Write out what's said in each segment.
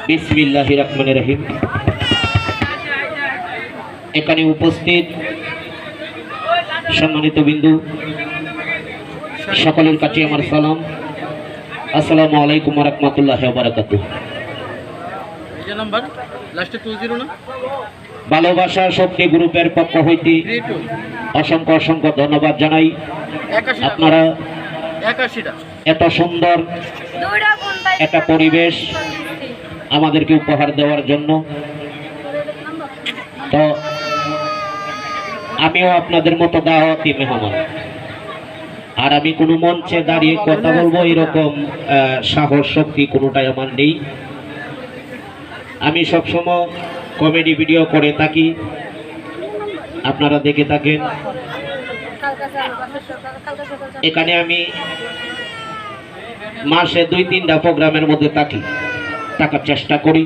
বিসমিল্লাহির রহমানির রহিম। এখানে উপস্থিত সম্মানিত বিন্দু সকলের কাছে আমার সালাম। আসসালামু আলাইকুম ওয়া রাহমাতুল্লাহি ওয়া বারাকাতুহু। ভালোবাসা শক্তি গ্রুপের পক্ষ হইতে অসংখ্য অসংখ্য ধন্যবাদ জানাই। আপনারা এত সুন্দর একটা পরিবেশ আমাদেরকে উপহার দেওয়ার জন্য, তো আমিও আপনাদের মতো দাওয়াতি মেহমান। আর আমি কোনো মঞ্চে দাঁড়িয়ে কথা বলবো এরকম সাহস শক্তি কোনোটাই আমার নেই। আমি সবসময় কমেডি ভিডিও করে থাকি, আপনারা দেখে থাকেন। এখানে আমি মাসে 2-3টা প্রোগ্রামের মধ্যে থাকার চেষ্টা করি।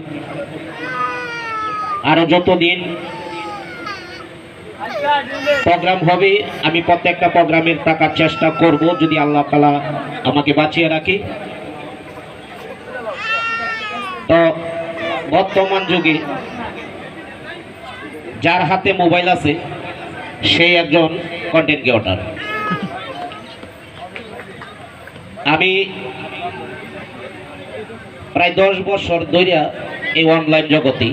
আরো যতদিন প্রোগ্রাম হবে আমি প্রত্যেকটা প্রোগ্রামের থাকার চেষ্টা করব, যদি আল্লাহ তাআলা আমাকে বাঁচিয়ে রাখে। তো বর্তমান যুগে যার হাতে মোবাইল আছে সেই একজন কন্টেন্ট ক্রিয়েটর। আমি প্রায় 10 বছর ধরে এই অনলাইন জগতে,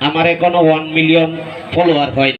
আমার এখনো 1 মিলিয়ন ফলোয়ার হয়।